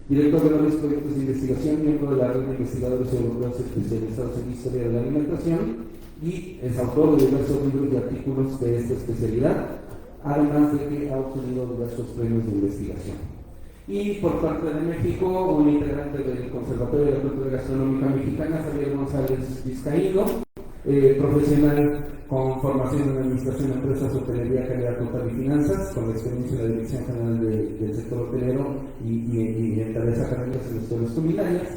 director de varios proyectos de investigación, miembro de la red de investigadores europeos especializados en historia de la alimentación y es autor de diversos libros y artículos de esta especialidad, además de que ha obtenido diversos premios de investigación. Y por parte de México, un integrante del Conservatorio de la Cultura Gastronómica Mexicana, Javier González Vizcaíno, profesional con formación en Administración de Empresas, Hotelería, Calidad Total y Finanzas, con experiencia en la Dirección General del Sector Hotelero y en tareas académicas en escuelas culinarias.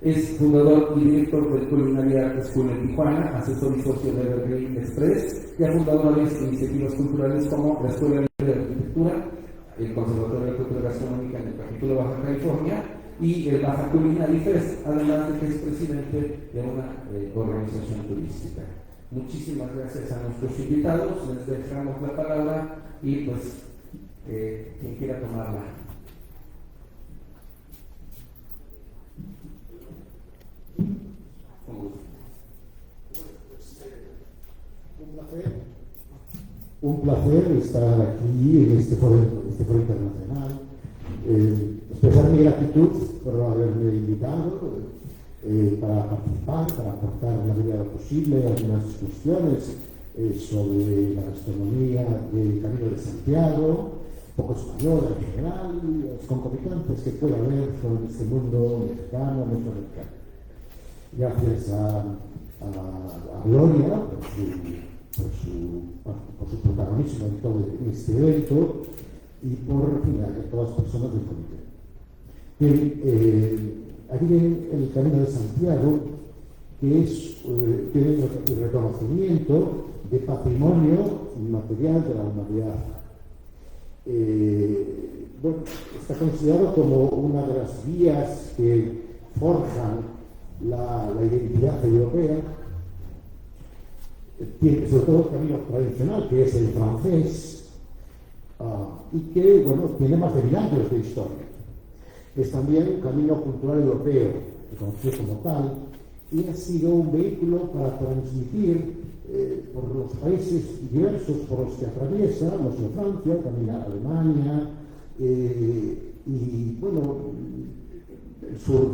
Es fundador y director de Culinaria School en Tijuana, asesor y socio de Evergreen Express, y ha fundado varias iniciativas culturales como la Escuela Libre de Arquitectura, el Conservatorio de la Cultura Gastronómica en el capítulo Baja California y el Baja Culinary Fest, además de que es presidente de una organización turística. Muchísimas gracias a nuestros invitados, les dejamos la palabra y pues quien quiera tomarla. Un placer estar aquí en este foro internacional. Expresar mi gratitud por haberme invitado para participar, para aportar en la medida de lo posible algunas discusiones sobre la gastronomía del Camino de Santiago, poco española en general, y los concomitantes que pueda haber con este mundo mexicano, mesoamericano. Gracias a Gloria por su protagonismo en todo este evento y por todas las personas del comité. Aquí viene el Camino de Santiago, que tiene el reconocimiento de patrimonio material de la humanidad. Está considerado como una de las vías que forjan la identidad europea. Tiene sobre todo el camino tradicional, que es el francés, y que, tiene más de 1000 años de historia. Es también un camino cultural europeo, reconocido como tal, y ha sido un vehículo para transmitir por los países diversos por los que atraviesa, no solo Francia, también Alemania, y el sur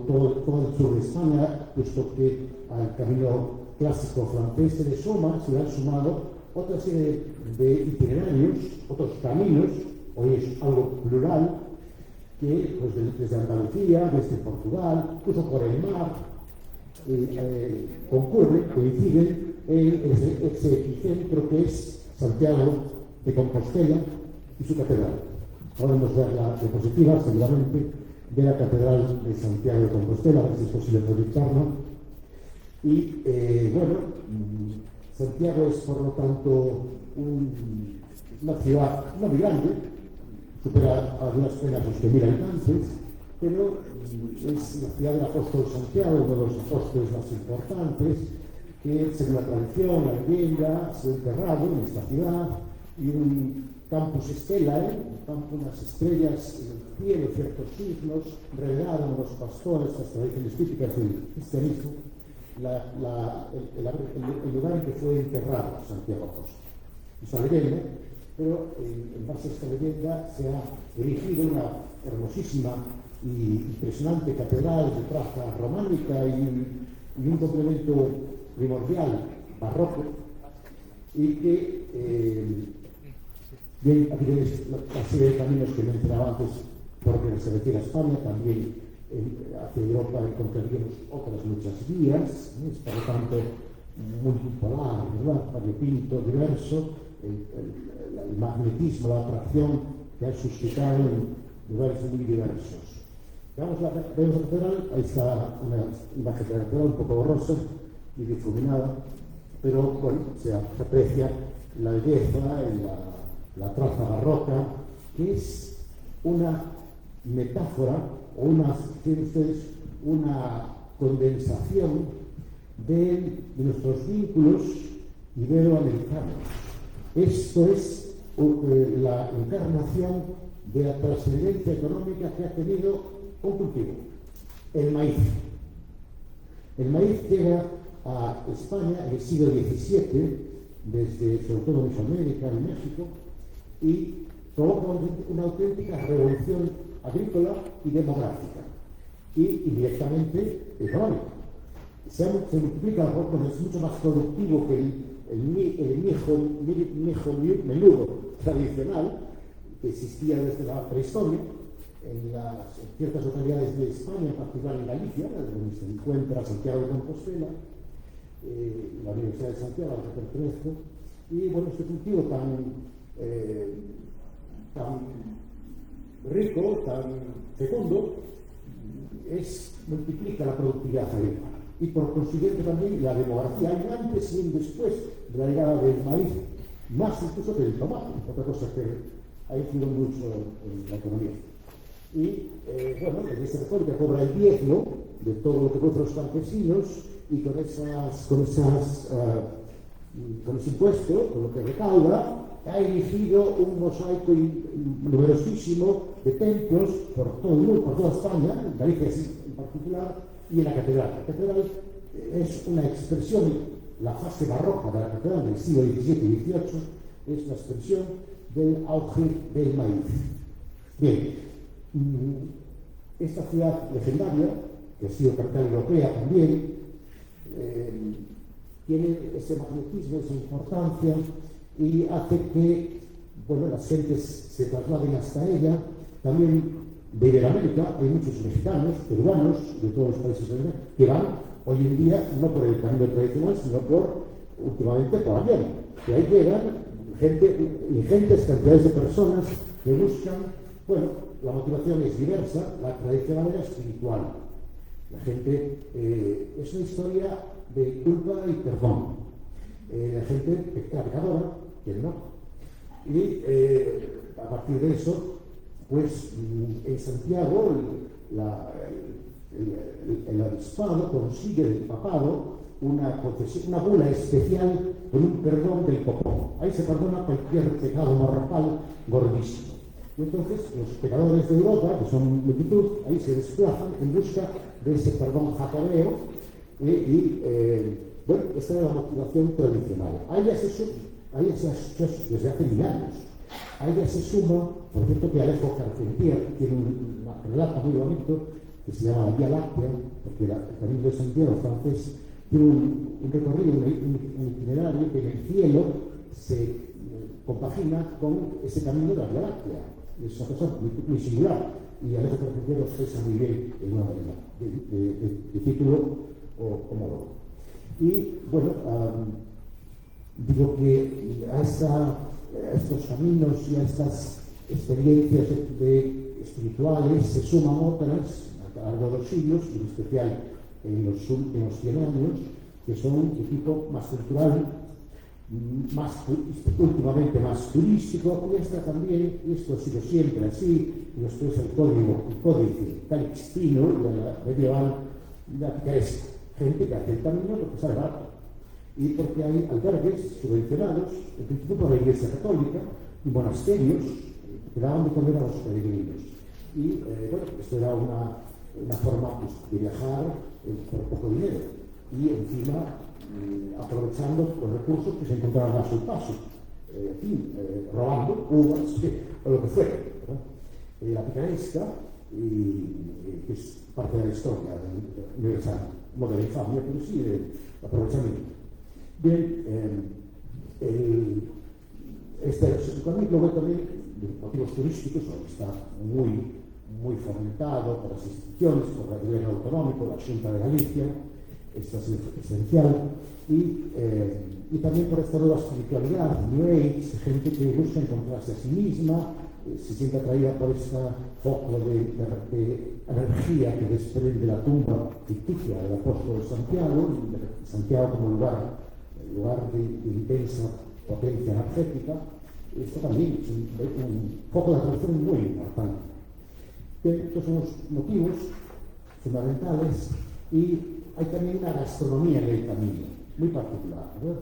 todo el sur de España, puesto que al camino clásico francés se le han sumado otra serie de itinerarios, otros caminos, hoy es algo plural, que desde Andalucía, desde Portugal, incluso por el mar, coinciden en ese epicentro que es Santiago de Compostela y su catedral. Podemos ver la diapositiva, seguramente, de la catedral de Santiago de Compostela, a ver si es posible proyectarlo. Y Santiago es, por lo tanto, una ciudad no muy grande, supera a duras penas los 100.000 habitantes, pero es la ciudad del apóstol Santiago, uno de los apóstoles más importantes, que según la tradición, la leyenda, se ha enterrado en esta ciudad, y un campus estelae, unas estrellas en el cielo, ciertos signos, regalaron los pastores, las tradiciones típicas del cristianismo, el lugar en que fue enterrado Santiago Apóstol. Es una leyenda, pero en base a esta leyenda se ha erigido una hermosísima y impresionante catedral de traza románica y un complemento primordial barroco, y que bien, aquí tenéis la serie de caminos que mencionaba antes, porque se refiere a España, también hacia Europa encontraríamos otras muchas vías, es por lo tanto multipolar, ¿verdad? Variopinto, diverso, el magnetismo, la atracción que ha suscitado en lugares muy diversos. Vemos la catedral, ahí está una imagen de la catedral un poco borrosa y difuminada, pero se aprecia la belleza y la traza barroca, que es una metáfora o una condensación de nuestros vínculos iberoamericanos. Esto es la encarnación de la trascendencia económica que ha tenido un cultivo, el maíz. El maíz llega a España en el siglo XVII, sobre todo Mesoamérica y México, y provoca una auténtica revolución agrícola y demográfica, y indirectamente económica. Se multiplica, porque es mucho más productivo que el mijo menudo tradicional que existía desde la prehistoria en ciertas localidades de España, en particular en Galicia, donde se encuentra Santiago de Compostela, la Universidad de Santiago, a la que pertenezco, y bueno, este cultivo tan rico, tan fecundo, multiplica la productividad agrícola y por consiguiente también la demografía. Hay un antes y un después de la llegada del maíz, más incluso que del tomate, otra cosa que ha influido mucho en la economía. Y bueno, la Iglesia Católica cobra el diezmo de todo lo que producen los campesinos, y con ese impuesto, con lo que recauda, ha erigido un mosaico numerosísimo de templos por todo el mundo, por toda España, en Galicia en particular, y en la catedral. La catedral es una expresión, la fase barroca de la catedral del siglo XVII y XVIII es una expresión del auge del maíz. Bien, esta ciudad legendaria, que ha sido capital europea también, tiene ese magnetismo, esa importancia, y hace que las gentes se trasladen hasta ella. También de Iberoamérica hay muchos mexicanos, peruanos, de todos los países que van hoy en día no por el camino tradicional, sino últimamente por avión. Y ahí llegan ingentes cantidades de personas que buscan, la motivación es diversa, la tradicional era espiritual. La gente, es una historia de culpa y perdón. La gente pecadora, que no. Y a partir de eso, en Santiago, el obispado consigue del papado una bula especial con un perdón del popó. Ahí se perdona cualquier pecado mortal gordísimo. Y entonces los pecadores de Europa, que son multitud, ahí se desplazan en busca de ese perdón jacobeo, esta es la motivación tradicional. A ella se suma, desde hace 1000 años, a ella se suma, por cierto, que Alejo Carpentier tiene un relato muy bonito que se llama La Vía Láctea, porque el Camino de Santiago francés tiene un recorrido, un itinerario que en el cielo se compagina con ese camino de la Vía Láctea. Es una cosa muy singular, y Alejo Carpentier lo expresa muy bien en una manera de título o homólogo. Y digo que a estos caminos y a estas experiencias espirituales se suman otras a lo largo de los siglos, y en especial en los últimos 100 años, que son de tipo más cultural, últimamente más turístico, y esta también, y esto ha sido siempre así, y esto es el códice calixtino de la medieval, la picaresca. Gente que hace el camino porque sale barato, y porque hay albergues subvencionados, en principio por la Iglesia Católica, y monasterios que daban de comer a los peregrinos. Y esto era una forma de viajar por poco dinero, y encima aprovechando los recursos que se encontraban a su paso, robando uvas o lo que fuera. La picaresca, que es parte de la historia universal, no de la infamia, pero sí del aprovechamiento. Bien, luego también, de motivos turísticos, está muy fomentado por las instituciones, por el gobierno autonómico, la Xunta de Galicia, esto es esencial, y también por esta nueva espiritualidad, New Age, gente que busca encontrarse a sí misma, se siente atraída por este foco de energía que desprende la tumba ficticia del apóstol Santiago como lugar de intensa potencia energética. Esto también es un foco de atracción muy importante. Estos son los motivos fundamentales, y hay también una gastronomía en el camino, muy particular, ¿verdad?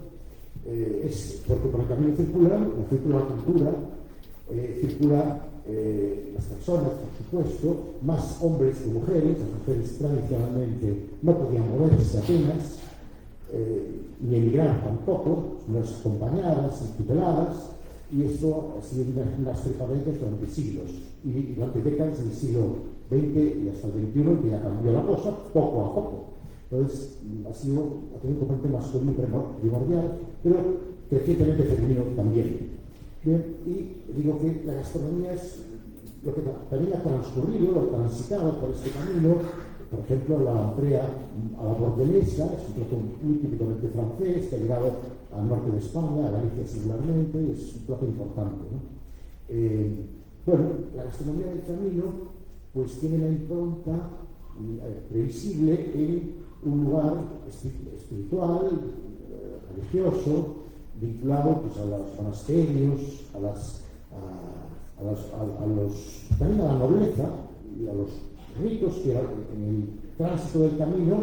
Porque por el camino circula la cultura, circula las personas, por supuesto, más hombres que mujeres. Las mujeres tradicionalmente no podían moverse apenas, ni emigrar tampoco, no acompañadas, tuteladas, Y esto ha sido unas trepadencias durante siglos y durante décadas del siglo XX y hasta el XXI, que ya cambió la cosa poco a poco. Entonces, ha tenido un componente masculino primordial, pero crecientemente femenino también. Bien, y digo que la gastronomía es lo que también ha transcurrido, lo transitado por este camino. Por ejemplo, la entrega a la bordelaise es un plato muy típicamente francés, que ha llegado al norte de España, a Galicia singularmente, es un plato importante, ¿no? Bueno, la gastronomía del camino pues tiene la impronta previsible en un lugar espiritual, religioso, vinculado pues, a los monasterios, también a la nobleza y a los ricos que en el tránsito del camino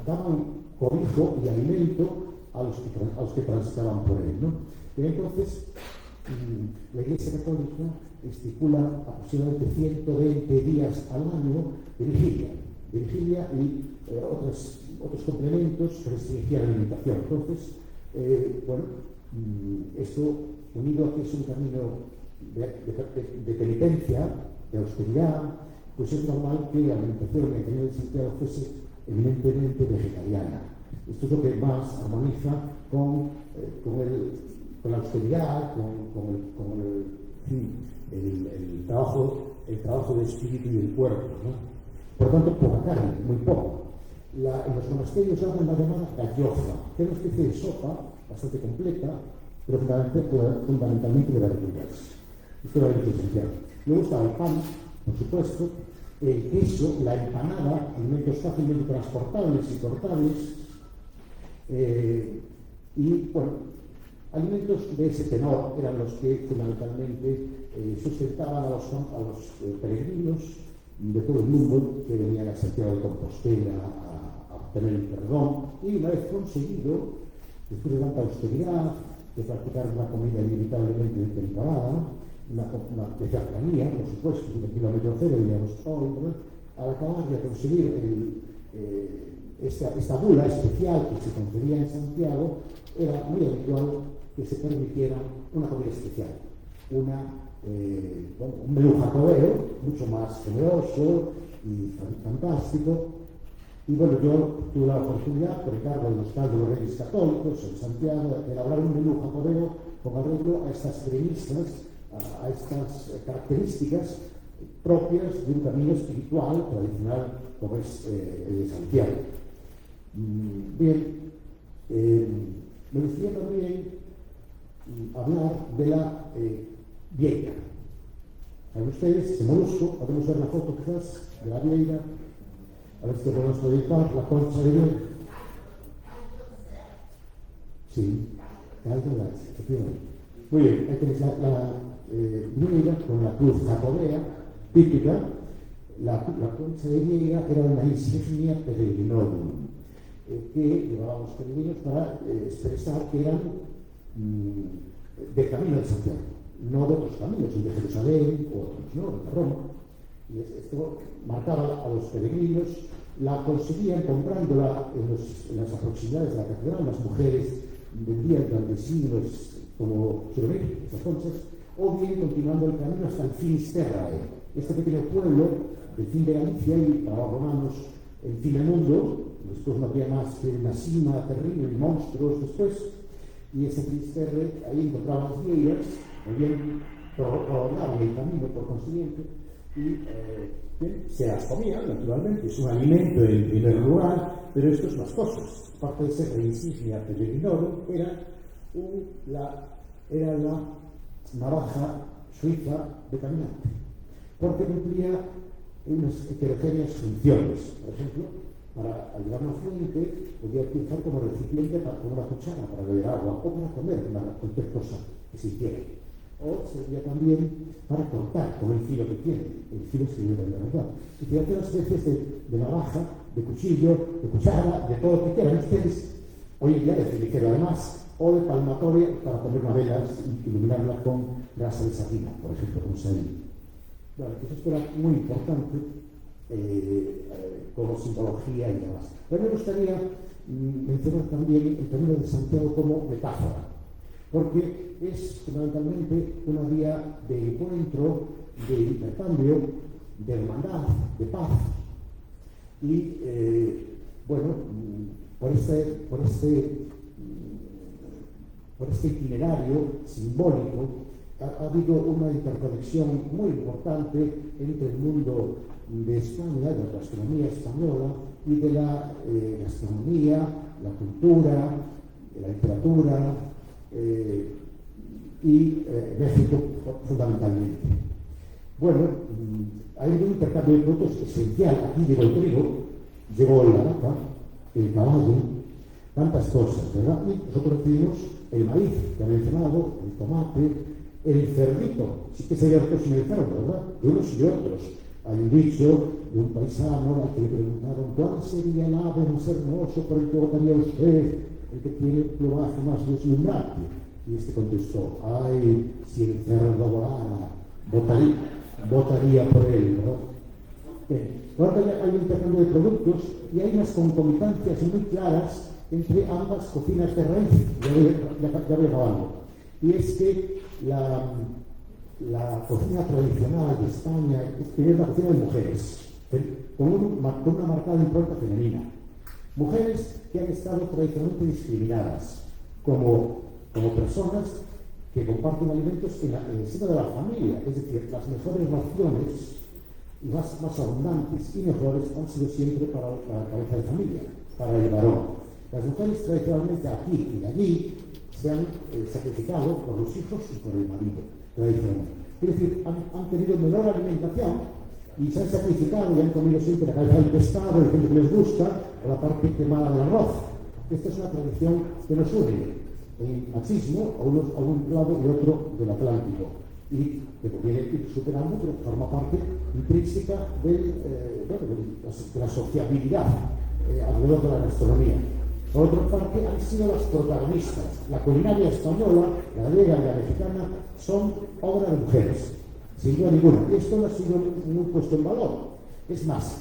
daban cobijo y alimento a los que transitaban por él, ¿no? Y entonces la Iglesia Católica estipula aproximadamente 120 días al año de vigilia y otros complementos que restringían la alimentación. Entonces, bueno, esto unido a que es un camino de penitencia, de austeridad, pues es normal que la alimentación en el Camino de Santiago fuese eminentemente vegetariana. Esto es lo que más armoniza con la austeridad, con el trabajo del espíritu y del cuerpo, ¿no? Por tanto, poca carne, muy poco. En los monasterios hacen la llamada gallofa, que es una especie de sopa bastante completa, pero fundamentalmente de verduras. Esto era el esencial. Luego está el pan, por supuesto, el queso, la empanada, alimentos fácilmente transportables y cortables, y bueno, alimentos de ese tenor eran los que fundamentalmente sustentaban a los peregrinos de todo el mundo que venían a Santiago de Compostela a obtener el perdón, y una vez conseguido, después de tanta austeridad, de practicar una comida inevitablemente temporada, una de cercanía, por supuesto, de kilómetro cero, diríamos hoy, al acabar de conseguir esta bula especial que se concedía en Santiago, era muy habitual que se permitiera una comida especial, un menú jacobeo, mucho más generoso y fantástico. Y bueno, yo tuve la oportunidad, por encargo del Hostal de los Reyes Católicos en Santiago, de elaborar un menú jacobeo con arreglo a estas premisas, a estas características propias de un camino espiritual tradicional como es el de Santiago. Bien, me gustaría también hablar de la vieira. ¿Saben ustedes? Ese molusco, podemos ver la foto quizás de la vieira, a ver si podemos proyectar la concha de vieira. Sí, efectivamente. Muy bien, ahí tenéis la vieira con la cruz jacobea típica. La concha de vieira era una insignia peregrinorum que llevaban los peregrinos para expresar que eran del camino de Santiago, no de otros caminos, el de Jerusalén o otros, ¿no? De Roma. Y esto marcaba a los peregrinos, la conseguían comprándola en las proximidades de la catedral, las mujeres vendían durante siglos como souvenir, estas cosas, o bien continuando el camino hasta el Finisterrae, este pequeño pueblo del fin de Galicia y para los romanos el fin del mundo. Después no había más que una cima terrible y monstruos después, y ese Finisterre, ahí encontraban las vieiras, muy bien prolongaban el camino por consiguiente, y bien, se las comían, naturalmente, es un alimento en primer lugar, pero esto es más cosas. Parte de ser la insignia peregrinorum era la navaja suiza de caminante, porque cumplía unas heterogéneas funciones. Por ejemplo, para ayudar a una fuente, podía utilizar como recipiente como una cuchara para beber agua o para comer cualquier cosa que se hiciera. O servía también para cortar con el filo que tiene. El filo se lleva de la verdad. Y tiene otras especies de navaja, de cuchillo, de cuchara, de todo lo que quieran ustedes. Hoy en día de cenicero además, o de palmatoria para poner una vela y iluminarla con grasa de sardina, por ejemplo, con sal. Bueno, pues esto era muy importante como simbología y demás. Pero me gustaría mencionar también el Camino de Santiago como metáfora. porque es fundamentalmente una vía de encuentro, de intercambio, de hermandad, de paz. Y bueno, por este itinerario simbólico ha habido una interconexión muy importante entre el mundo de España, de la gastronomía española, y de la gastronomía, la cultura, la literatura y México fundamentalmente. Bueno, hay un intercambio de productos esencial. Aquí llegó el trigo, llegó la vaca, el caballo, tantas cosas, ¿verdad? Y nosotros recibimos el maíz, que ha mencionado, el tomate, el cerdito. Sí que sería otros en el cerdo, ¿verdad? De unos y otros. Hay un dicho de un paisano al que le preguntaron ¿cuál sería el ave más hermoso por el que votaría usted, el que tiene el plumaje más deslumbrante? Y este contestó, ay, si el cerdo volara, votaría por él, ¿verdad? Ahora hay un intercambio de productos y hay unas concomitancias muy claras entre ambas cocinas de raíz. Ya voy acabando. Y es que la cocina tradicional de España es la cocina de mujeres, con una marcada impronta femenina. Mujeres que han estado tradicionalmente discriminadas como personas que comparten alimentos en el seno de la familia, es decir, las mejores raciones y más abundantes y mejores han sido siempre para la cabeza de familia, para el varón. Las mujeres tradicionalmente aquí y allí se han sacrificado por los hijos y por el marido, tradicionalmente. Es decir, han tenido menor alimentación y se han sacrificado y han comido siempre la cabeza del pescado, el que les gusta, o la parte quemada del arroz. Esta es una tradición que nos une el machismo a un lado y otro del Atlántico y que viene ir superando, pero forma parte intrínseca de la sociabilidad alrededor de la gastronomía. Por otra parte, han sido las protagonistas. La culinaria española, la griega y la mexicana son obra de mujeres, sin duda ninguna. Y esto no ha sido muy puesto en valor. Es más,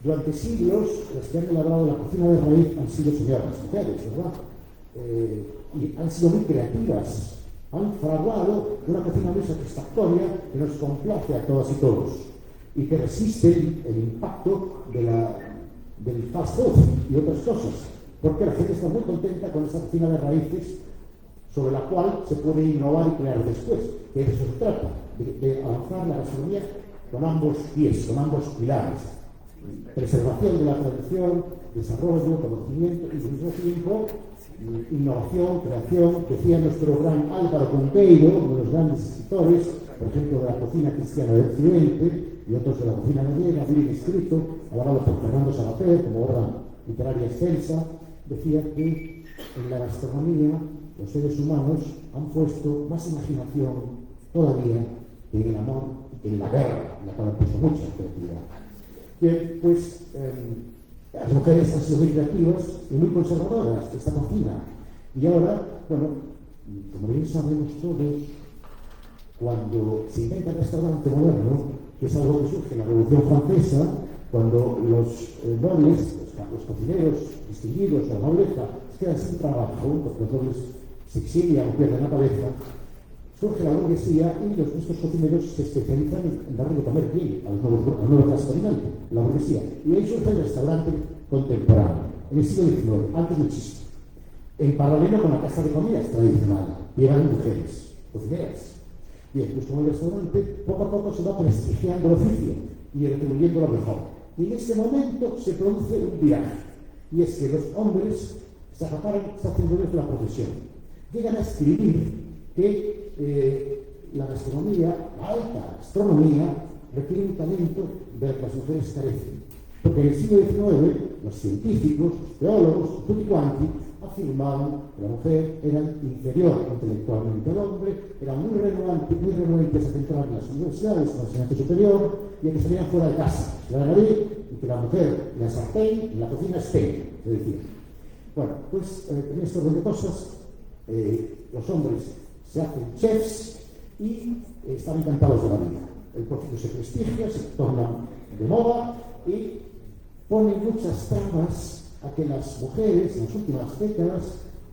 durante siglos, las que han elaborado la cocina de raíz han sido señoras mujeres, ¿verdad? Y han sido muy creativas, han fraguado una cocina muy satisfactoria que nos complace a todas y todos y que resiste el impacto del fast food y otras cosas, porque la gente está muy contenta con esa cocina de raíces sobre la cual se puede innovar y crear después, que de eso se trata, de avanzar la gastronomía con ambos pies, con ambos pilares. Preservación de la tradición, desarrollo, conocimiento y al mismo tiempo innovación, creación. Decía nuestro gran Álvaro Conqueiro, uno de los grandes escritores, por ejemplo, de la cocina cristiana del Occidente y otros de la cocina gallega, bien escrito, alabado por Fernando Savater como obra literaria excelsa, decía que en la gastronomía los seres humanos han puesto más imaginación todavía que en el amor y que en la guerra, en la cual han puesto mucha creatividad. Bien, pues las mujeres han sido muy creativas y muy conservadoras de esta cocina. Y ahora, bueno, como bien sabemos todos, cuando se inventa el restaurante moderno, que es algo que surge en la Revolución Francesa, cuando los nobles, los cocineros distinguidos de la nobleza, se quedan sin trabajo, porque los nobles se exilian o pierden la cabeza, surge la burguesía y nuestros cocineros se especializan en darle de comer bien a los nuevos gastronomía, la burguesía. Y ahí surge el restaurante contemporáneo, en el siglo XIX, antes muchísimo. En paralelo con la casa de comidas tradicional, llegan mujeres, cocineras. Bien, pues como el restaurante, poco a poco se va prestigiando el oficio y retribuyendo lo mejor. Y en ese momento se produce un viraje, y es que los hombres se acaparan sacerdotes de la profesión. Llegan a escribir que la gastronomía, la alta gastronomía, requiere un talento del que las mujeres carecen. Porque en el siglo XIX, los científicos, los teólogos, tutti quanti, afirmaban que la mujer era inferior intelectualmente al hombre, era muy renuentes a centrar en las universidades, en la enseñanza superior, y a que salían fuera de casa, la nariz, y que la mujer en la sartén, en la cocina es peña, se decía. Bueno, pues en este orden de cosas, los hombres se hacen chefs y están encantados de la vida. El proceso se prestigia, se torna de moda y ponen muchas trabas a que las mujeres en las últimas décadas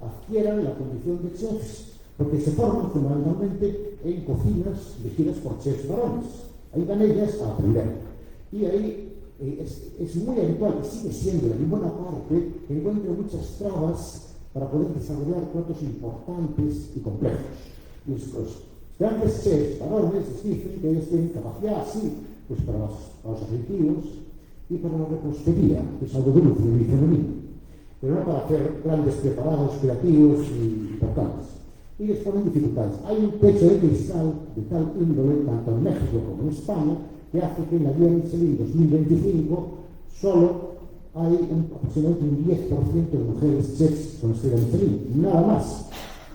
adquieran la condición de chefs. porque se forman fundamentalmente en cocinas dirigidas por chefs varones. Ahí van ellas a aprender. Y ahí es muy habitual, y sigue siendo en buena parte, que encuentren muchas trabas para poder desarrollar platos importantes y complejos. Y los grandes chefs varones dicen que ellos tienen capacidad, sí, pues para los aperitivos y para la repostería, que es algo dulce y femenino, pero no para hacer grandes preparados creativos y importantes. Y les ponen dificultades. Hay un techo de cristal de tal índole, tanto en México como en España, que hace que en la guía Michelin 2025 solo hay aproximadamente un 10% de mujeres chefs con estrella Michelin, nada más.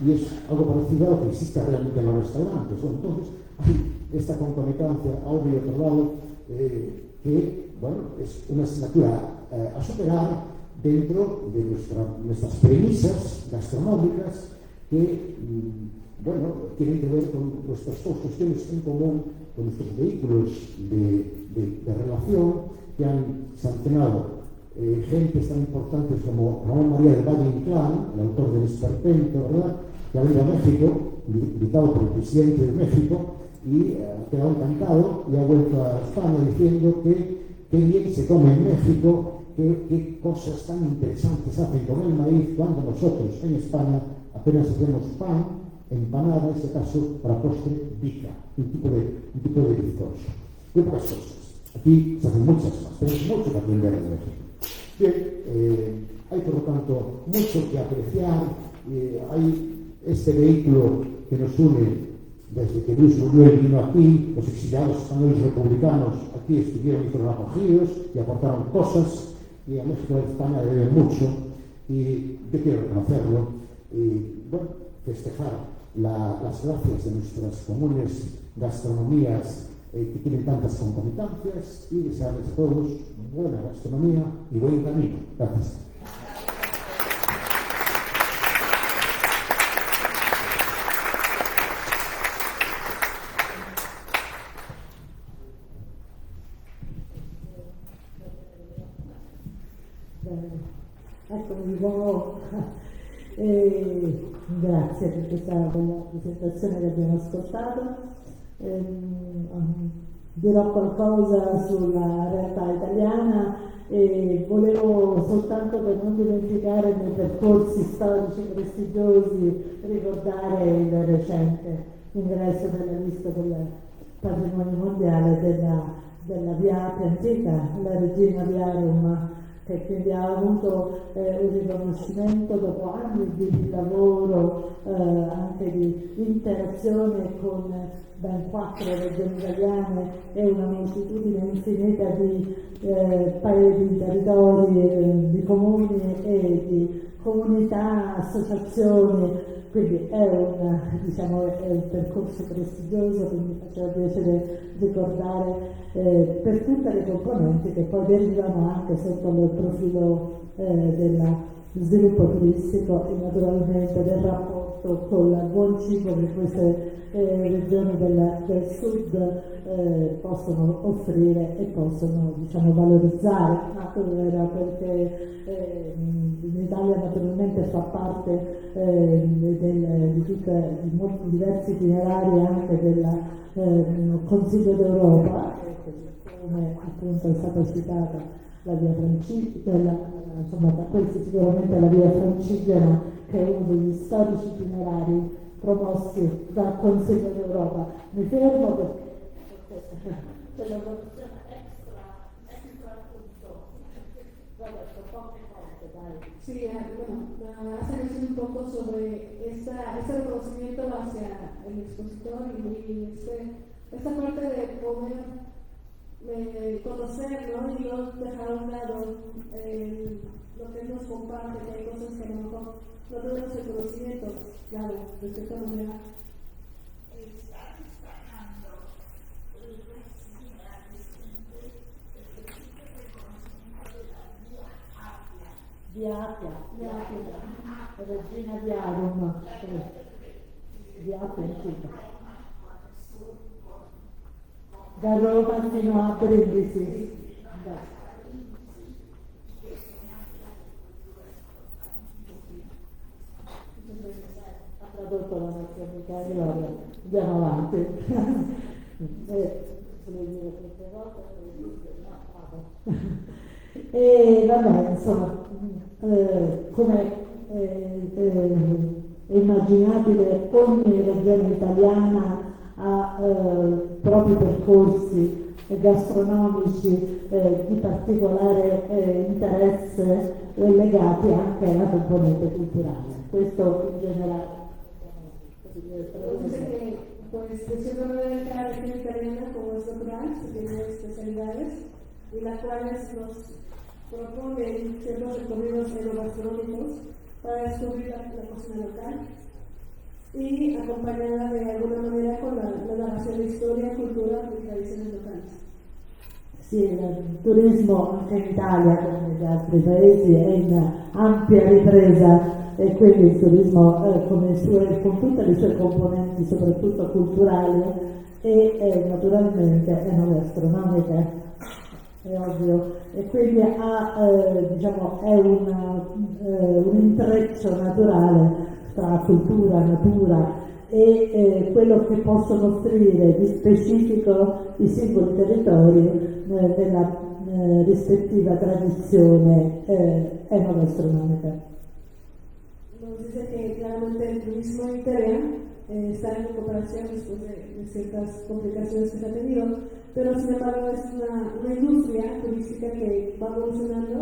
Y es algo parecido a lo que existe realmente en los restaurantes. Bueno, entonces, hay esta concomitancia a uno y otro lado, que, bueno, es una asignatura a superar dentro de nuestras premisas gastronómicas que, bueno, tienen que ver con nuestras dos cuestiones en común, con nuestros vehículos de relación que han sancionado gentes tan importantes como Ramón María del Valle Inclán, el autor del Esperpento, ¿verdad?, que ha venido a México, invitado por el presidente de México, y ha quedado encantado y ha vuelto a España diciendo que qué bien se come en México, qué cosas tan interesantes hacen con el maíz, cuando nosotros en España apenas hacemos pan, empanada, en este caso, para postre, bica, un tipo de bizcocho. Y otras cosas. Aquí se hacen muchas más, tenemos mucho que aprender de México. Bien, hay por lo tanto mucho que apreciar, hay este vehículo que nos une desde que Luis Buñuel vino aquí, los exiliados españoles republicanos aquí estuvieron y fueron acogidos y aportaron cosas, y a México y a España le deben mucho, y yo quiero reconocerlo, y bueno, festejar las gracias de nuestras comunes gastronomías que tienen tantas concomitancias, y desearles a todos buena gastronomía y buen camino. Gracias. Eccomi di nuovo, grazie per questa bella presentazione che abbiamo ascoltato. Dirò qualcosa sulla realtà italiana e volevo soltanto, per non dimenticare i miei percorsi storici prestigiosi, ricordare il recente ingresso della lista del patrimonio mondiale della Via Appia Antica, la Regina Viarum, che quindi ha avuto un riconoscimento dopo anni di lavoro, anche di interazione con ben 4 regioni italiane e una moltitudine infinita di paesi, di territori, di comuni e di comunità, associazioni. Quindi è un percorso prestigioso che mi faceva piacere ricordare per tutte le componenti che poi derivano anche sotto il profilo dello sviluppo turistico e naturalmente del rapporto con il buon cibo che queste regioni del sud possono offrire e possono valorizzare. Perché l'Italia naturalmente fa parte di molti diversi itinerari anche del Consiglio d'Europa, come appunto è stata citata la via Francigena, insomma da questi sicuramente la via Francigena, che è uno degli storici itinerari promossi dal Consiglio d'Europa. Mi fermo perché c'è la produzione extra appunto. Vabbè, poche cose, dai. Sí, bueno, hacer un poco sobre este reconocimiento hacia el expositor y esta parte de poder conocer, ¿no? Y no dejar a un lado lo que nos comparte, que hay cosas que a lo mejor no tenemos el conocimiento, claro, de cierta manera. Está destacando Via Appia, Regina Viarum, Via Appia Antica. Da Roma fino a Brindisi. tradotto la nostra amica Gloria, andiamo avanti. Volevo dire queste volte, e vabbè, insomma, come è immaginabile, ogni regione italiana ha propri percorsi gastronomici di particolare interesse legati anche alla componente culturale. Questo in generale. Pues de cierta manera cada región italiana, como es natural, tiene especialidades y las cuales nos proponen ciertos recorridos enogastronómicos para descubrir la cocina local y acompañada de alguna manera con la narración de historia, cultura y tradiciones locales. Sì, il turismo anche in Italia, come negli altri paesi, è in ampia ripresa e quindi il turismo con tutte le sue componenti, soprattutto culturali e naturalmente enogastronomiche, è ovvio, e quindi è un intreccio naturale tra cultura, natura e quello che possono offrire di specifico i singoli territori della rispettiva tradizione enogastronomica. Nos dice que claramente el turismo en Italia está en recuperación después de ciertas complicaciones que se ha tenido, pero sin embargo es una industria turística que va evolucionando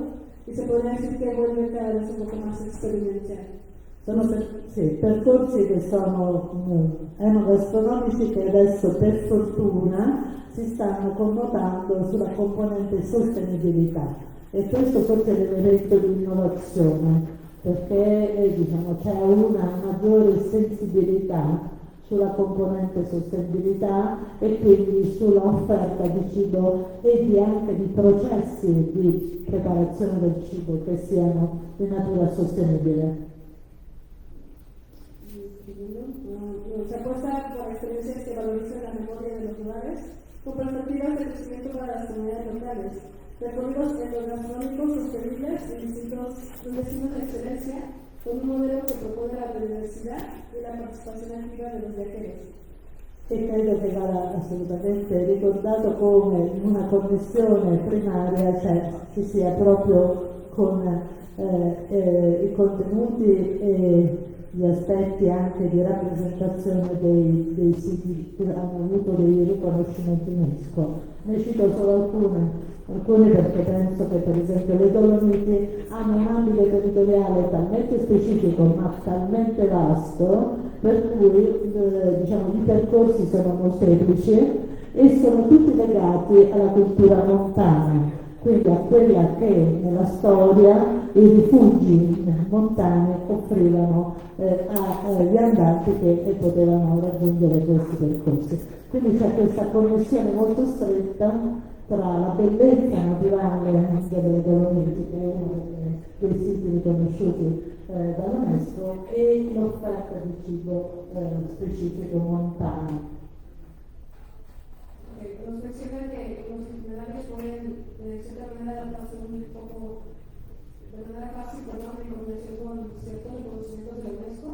y se podría decir que vuelve cada vez un poco más experimental. Sono percorsi che sono enogastronomici che adesso per fortuna si stanno connotando sulla componente sostenibilità e questo forse è l'elemento di innovazione perché c'è una maggiore sensibilità sulla componente sostenibilità e quindi sull'offerta di cibo e anche di processi di preparazione del cibo che siano di natura sostenibile. Se apuesta por experiencias que valorizan la memoria de los lugares, con perspectivas de crecimiento para las comunidades locales, recorridos enogastronómicos sostenibles en distintos destinos de excelencia, con un modelo che propone la biodiversità e la partecipazione attiva dello viajeros. E credo che vada assolutamente ricordato come in una connessione primaria ci sia proprio con i contenuti e gli aspetti anche di rappresentazione dei siti che hanno avuto dei riconoscimenti UNESCO. Ne cito solo alcune perché penso che per esempio le Dolomiti hanno un ambito territoriale talmente specifico ma talmente vasto per cui i percorsi sono molteplici e sono tutti legati alla cultura montana, quindi a quella che nella storia i rifugi montani offrivano agli andanti che potevano raggiungere questi percorsi. Quindi c'è questa connessione molto stretta tra la bellezza naturale delle Dolomiti, che è uno dei siti riconosciuti dall'UNESCO, e l'offerta di cibo specifico montano. Nos menciona que los itinerarios pueden, de cierta manera, adaptarse un poco de manera fácil, en combinación con ciertos reconocimientos de la UNESCO,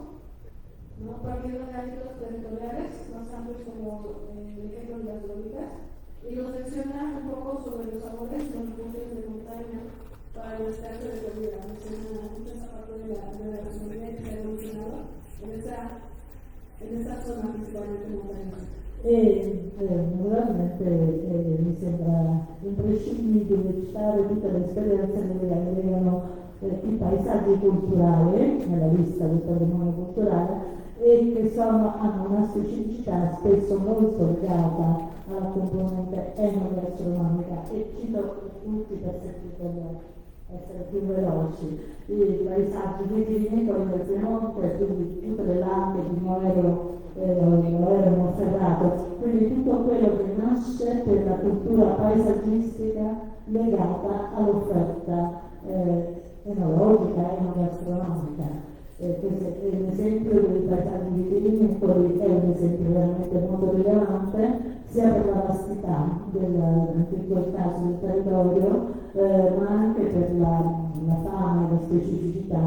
¿no? Partiendo de ámbitos territoriales más amplios como el ejemplo de las Dolomitas, y nos menciona un poco sobre los sabores y los recursos de montaña para el descanso de la vida. Menciona mucho esa parte de la gastronomía que se ha evolucionado en esta zona principalmente montañosa. E naturalmente mi sembra imprescindibile citare tutte le esperienze che aggregano i paesaggi culturali nella lista del patrimonio culturale e che hanno una specificità spesso molto legata alla componente enogastronomica e cito tutti per essere più veloci. I paesaggi vitivinicoli del Piemonte, quindi tutte le lande di Moero Monferrato, quindi tutto quello che nasce per la cultura paesaggistica legata all'offerta enologica, enogastronomica. Questo è un esempio dei paesaggi vitivinicoli, è un esempio veramente molto rilevante sia per la vastità in quel caso del territorio, ma anche per la fama e la specificità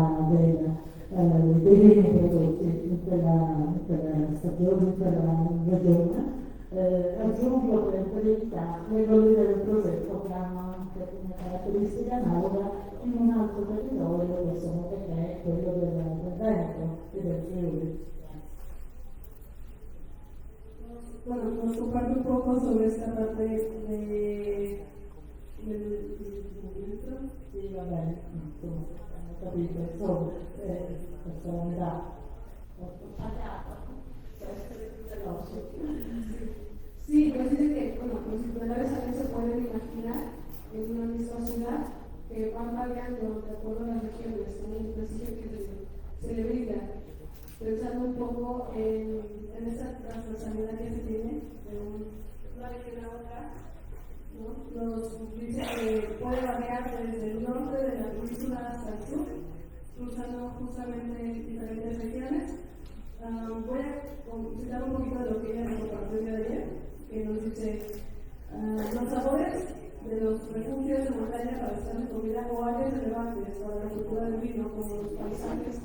dei vini prodotti in quella stagione, in quella regione. Aggiungo per brevità le colline del Prosecco che hanno anche una caratteristica analoga in un altro territorio che è quello del Veneto e del Friuli. Bueno, nos comparte un poco sobre esta parte del movimiento. Sì, va bene, insomma, hanno capito, insomma, questa è un'età pagata, per essere tutte cose. Sí, pues dice que, bueno, los titulares a veces se pueden imaginar en una misma ciudad que van variando de acuerdo a las regiones, en un principio que se le brinda, pensando un poco en esa transversalidad que se tiene de una región a otra, ¿no? Nos dice que puede variar desde el norte de la península hasta el sur, cruzando justamente diferentes regiones. Voy a citar un poquito de lo que ella nos compartió el día de ayer, que nos dice los sabores de los refugios de montaña para estar de comida o áreas relevantes para la cultura del vino, como los paisajes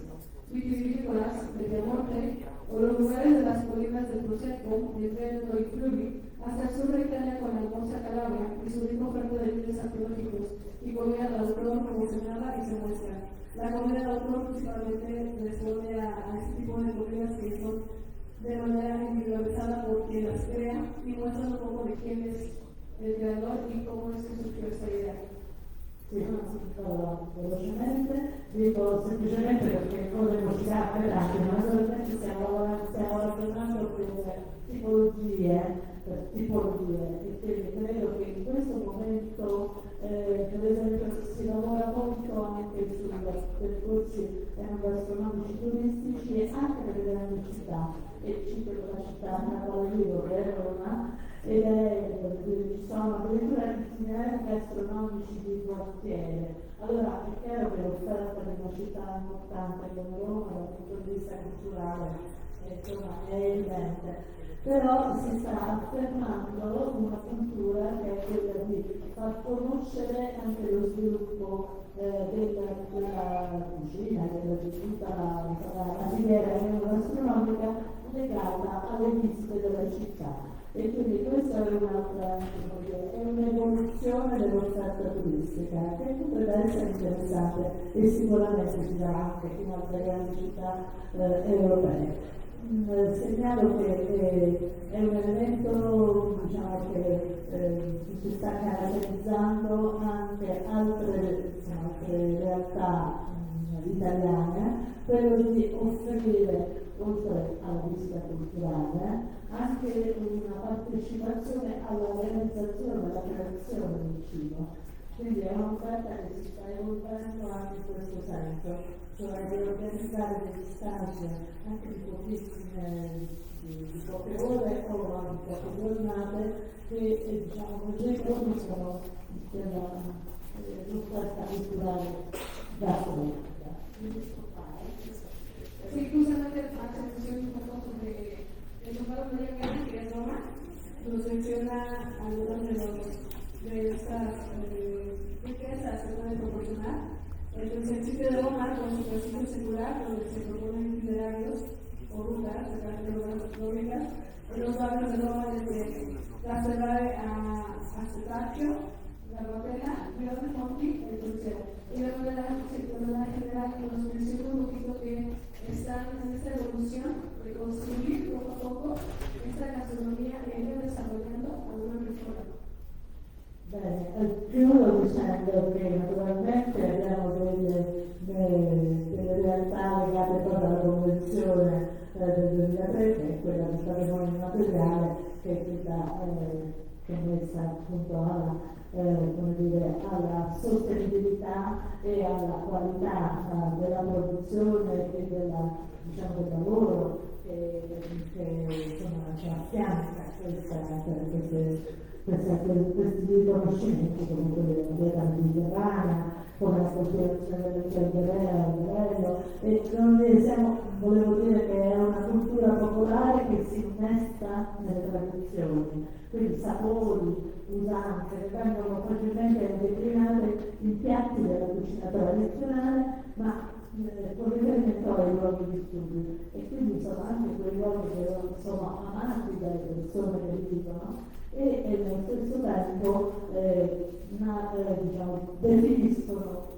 vitivinícolas de Piamonte o los lugares de las colinas del Prosecco, de Veneto y Friuli, hasta el sur de Italia con la hermosa Calabria y su rico oferta de vinos arqueológicos y comida de autor como se narra y se muestra. La comida de autor principalmente responde a este tipo de comidas que son de manera individualizada por quien las crea y muestran un poco de quién es el creador y cómo es que surgió esta idea. Sì, velocemente, dico semplicemente perché con le velocità per attimo, naturalmente stiamo ragionando per tipologie, e quindi credo che in questo momento, per esempio, si lavora molto anche sui percorsi enogastronomici turistici e anche nelle grandi città, e cito la città nella quale vivo, che è Roma, ed ci sono addirittura itinerari gastronomici di quartiere. Allora è chiaro che l'offerta di una città importante come Roma dal punto di vista culturale insomma, è evidente, però si sta affermando una cultura che è quella di far conoscere anche lo sviluppo della cucina, di tutta la filiera enogastronomica legata alle visite della città. E quindi questa è un'altra, è un'evoluzione dell'offerta turistica che potrebbe essere interessante e sicuramente ci darà anche in altre grandi città europee. Segnalo che è un elemento diciamo, che si sta caratterizzando anche altre realtà italiane, quello di offrire oltre alla visita culturale anche una partecipazione alla realizzazione, alla creazione del cibo. Quindi è un'offerta che si sta evolvendo anche in questo senso, cioè di organizzare degli stage anche di poche ore o di poche giornate che diciamo così conoscono l'offerta culturale gastronomica. Sí, justamente hace mención un poco sobre el lugar donde ella viene, que es Roma, nos menciona algunas de estas riquezas que pueden proporcionar. Entonces, el sitio de Roma, con su prestigio secular, donde se proponen itinerarios o rutas de carreteras gastronómicas, en los barrios de Roma, desde Castellare a Setacchio, la Rotella, Río de Fonti, el Crucero. Y de manera general, nos menciona un poquito que están en esta evolución de construir poco a poco esta gastronomia e ir desarrollando alguna mejora. Bene, chiudo dicendo che naturalmente abbiamo delle realtà legate proprio alla convenzione del 2003, che è quella del patrimonio materiale, che è tutta connessa appunto alla sostenibilità e alla qualità della produzione e del lavoro che affianca questi riconoscimenti come quelli della dieta mediterranea, come la coltivazione del cervello, e volevo dire che è una cultura popolare che si innesta nelle tradizioni, quindi sapori, usanze che vengono facilmente declinate in piatti della cucina tradizionale, ma con riferimento ai luoghi di studio, e quindi sono anche quei luoghi che sono amati dalle persone che li vivono e nello stesso tempo diciamo, definiscono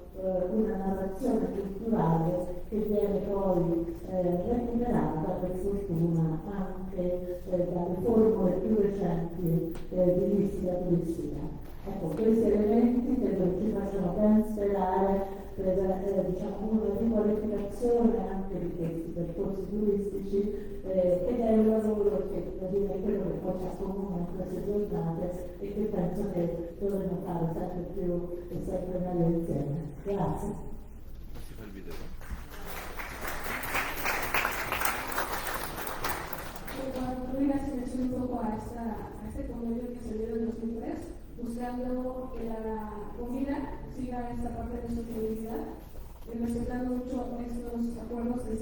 una narrazione culturale che viene poi recuperata per fortuna anche dalle formule più recenti di visita turistica. Ecco, questi elementi credo ci facciano ben sperare per diciamo, una riqualificazione anche di questi percorsi turistici ed è un lavoro che quello che poi ci accomuna in queste giornate e che penso che dovremmo fare sempre più e sempre meglio insieme. Grazie. Cuando Rubina se mencionó un poco a este convenio que se dio en 2003, buscando que la comida siga esta parte de sostenibilidad, respetando mucho estos acuerdos que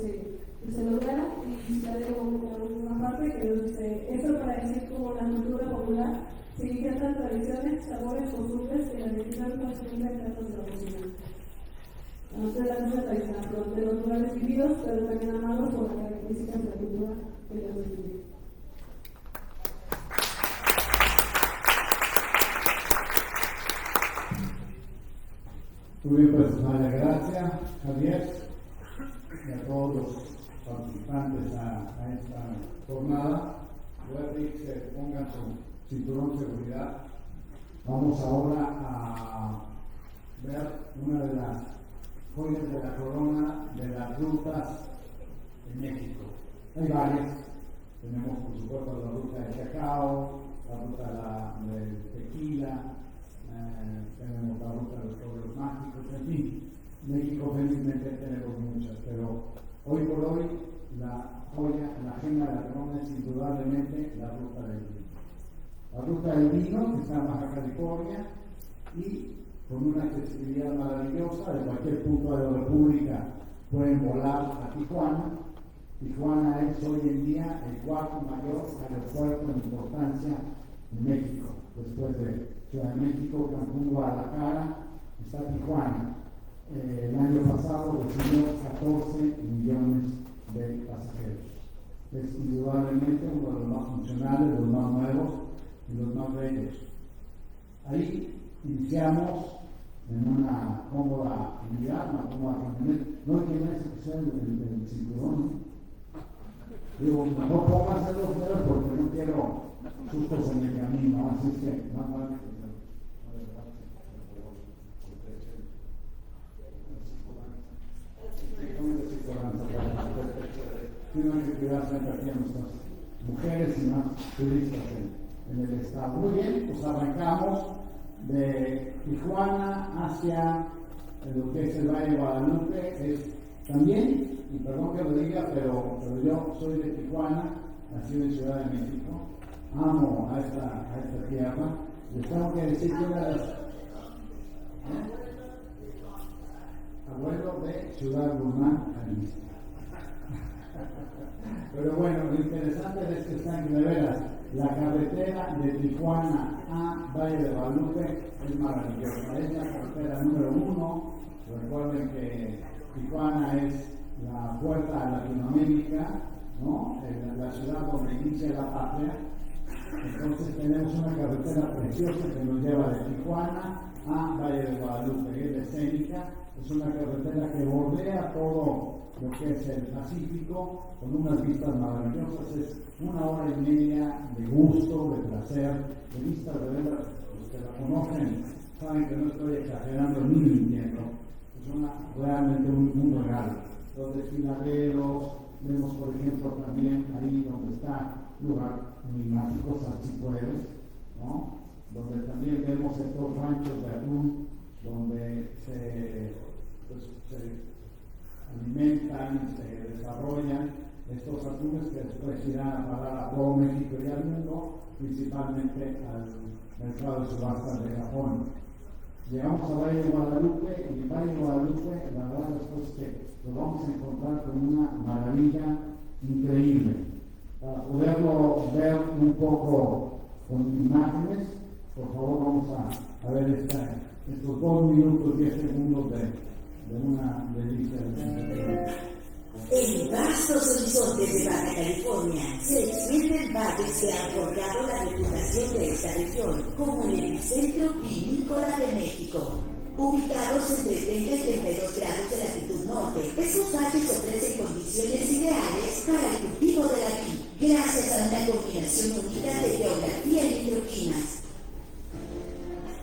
se lograron y se haré una parte que esto para decir como la cultura popular se integran tradiciones, sabores, costumbres que la identidad no se cuenta en tratos de la cocina. No la cosa tradicional, de los lugares vividos, pero también amados por las características de la cultura que los define. Muy bien, pues muchas gracias, Javier, y a todos los participantes a esta jornada. Voy a pedir que se pongan su cinturón de seguridad. Vamos ahora a ver una de las joyas de la corona de las rutas en México. Hay varias. Tenemos, por supuesto, la ruta de cacao, la ruta del tequila, tenemos la ruta de los pueblos mágicos, en fin, México felizmente tenemos muchas, pero hoy por hoy la joya, la gema de la corona es indudablemente la ruta del vino. La ruta del vino, que está en Baja California, y con una accesibilidad maravillosa, de cualquier punto de la República pueden volar a Tijuana. Tijuana es hoy en día el cuarto mayor aeropuerto en importancia en México, después de Ciudad de México, Cancún, Guadalajara, está Tijuana. El año pasado recibió 14 millones de pasajeros. Es indudablemente uno de los más funcionales, de los más nuevos y los más bellos. Ahí iniciamos en una cómoda unidad, una cómoda camioneta. No hay que ver si el cinturón. Digo, no pónganse los dedos porque no quiero sustos en el camino, así que más vale que tienen que cuidar siempre aquí a nuestras mujeres y más turistas en el estado. Muy bien, pues arrancamos de Tijuana hacia lo que es el Valle de Guadalupe. Es también, y perdón que lo diga, pero yo soy de Tijuana, nací en Ciudad de México, amo a esta tierra. Les tengo que decir que una de las abuelo de Ciudad Guzmán, Jalisco. Pero bueno, lo interesante es que están de veras. La carretera de Tijuana a Valle de Guadalupe es maravillosa. Es la carretera número 1. Recuerden que Tijuana es la puerta a Latinoamérica, ¿no? La ciudad donde inicia la patria. Entonces tenemos una carretera preciosa que nos lleva de Tijuana a Valle de Guadalupe. Es escénica, es una carretera que bordea todo lo que es el Pacífico, con unas vistas maravillosas. Es 1 hora y media de gusto, de placer, de vistas de veras. Los que la conocen saben que no estoy exagerando ni mintiendo. Es realmente un regalo. Los desfiladeros, vemos por ejemplo también ahí donde está lugar emblemático, Salsipuedes, ¿no? Donde también vemos estos ranchos de atún, donde se alimentan, se desarrollan estos atunes que después irán a parar a todo México y al mundo, principalmente al mercado de subastas de Japón. Llegamos a Valle de Guadalupe, y en Valle de Guadalupe la verdad es que nos vamos a encontrar con una maravilla increíble. Para poderlo ver un poco con imágenes, por favor vamos a ver estos 2 minutos 10 segundos una delicia de En vastos horizontes de Baja California se extienden valles que han forjado la reputación de esta región como el epicentro vinícola de México. Ubicados entre 30 y 32 grados de latitud norte, estos valles ofrecen condiciones ideales para el cultivo de la vid, gracias a una combinación única de geografía y microclimas.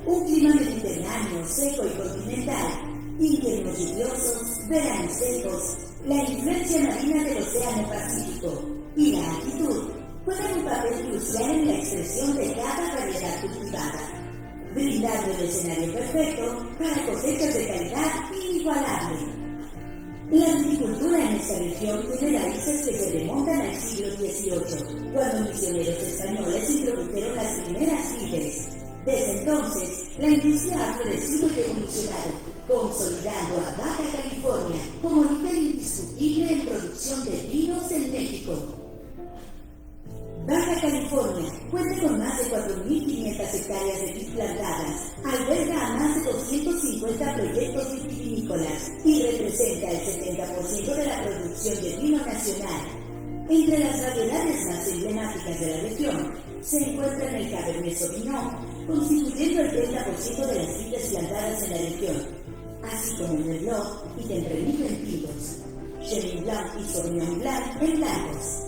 Un clima mediterráneo, seco y continental, inviernos lluviosos, veranos secos, la influencia marina del Océano Pacífico y la altitud juegan un papel crucial en la expresión de cada variedad cultivada, brindando el escenario perfecto para cosechas de calidad inigualable. La agricultura en esta región tiene raíces que se remontan al siglo XVIII, cuando misioneros españoles introdujeron las primeras vides. Desde entonces, la industria ha florecido y evolucionado, consolidando a Baja California como líder indiscutible en producción de vinos en México. Baja California cuenta con más de 4.500 hectáreas de vid plantadas, alberga a más de 250 proyectos vitivinícolas y representa el 70% de la producción de vino nacional. Entre las variedades más emblemáticas de la región se encuentran el Cabernet Sauvignon, constituyendo el 30% de las vides plantadas en la región, así como el Merlot y Tempranillo en tintos, Chenin Blanc y Sauvignon Blanc en blancos.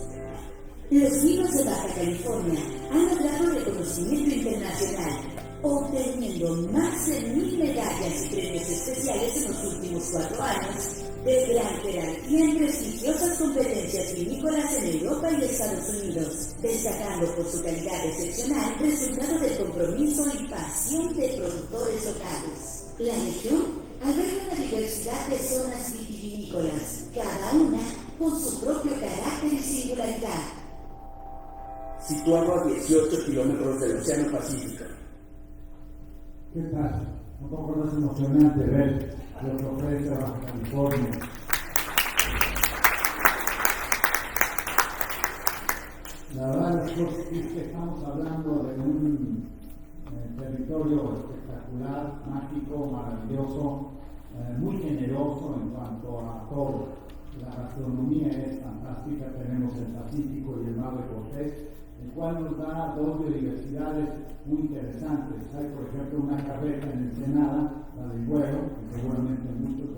Los vinos de Baja California han logrado reconocimiento internacional, obteniendo más de 1.000 medallas y premios especiales en los últimos 4 años, de gran jerarquía en prestigiosas competencias vinícolas en Europa y Estados Unidos, destacando por su calidad excepcional, resultado del compromiso y pasión de productores locales. La región alberga una diversidad de zonas vitivinícolas, cada una con su propio carácter y singularidad. Situado a 18 kilómetros del Océano Pacífico. ¿Qué tal? Un poco más emocionante ver lo que ofrece Baja California. La verdad es que estamos hablando de un territorio espectacular, mágico, maravilloso, muy generoso en cuanto a todo. La gastronomía es fantástica, tenemos el Pacífico y el Mar de Cortés, el cual nos da 2 biodiversidades muy interesantes. Hay, por ejemplo, una carreta en Ensenada, la del Güero, que seguramente muchos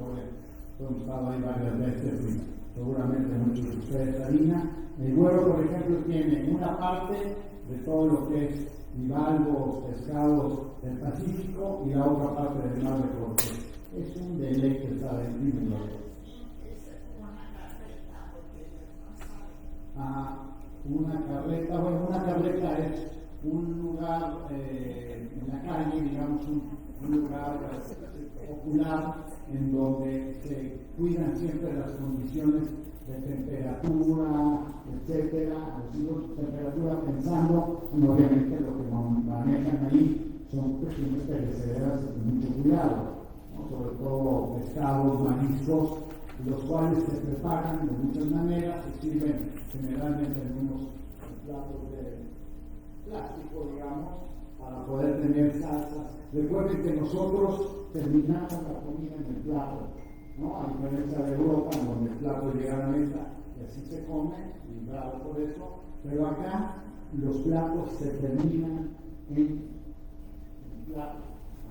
hemos estado ahí varias veces y seguramente muchos de ustedes harina. El Güero, por ejemplo, tiene una parte de todo lo que es bivalvos, pescados del Pacífico y la otra parte del Mar de Cortés. Es un deleite estar en una carreta es un lugar en la calle, digamos, un lugar popular en donde se cuidan siempre las condiciones de temperatura, etcétera, temperatura pensando, y obviamente lo que manejan ahí son cuestiones perecederas de mucho cuidado, ¿no? Sobre todo pescados, mariscos, los cuales se preparan de muchas maneras, se sirven generalmente en unos platos de plástico, digamos, para poder tener salsas. Recuerden que nosotros terminamos la comida en el plato, ¿no? A diferencia de Europa, en donde el plato llega a la mesa y así se come, y bravo por eso, pero acá los platos se terminan en el plato.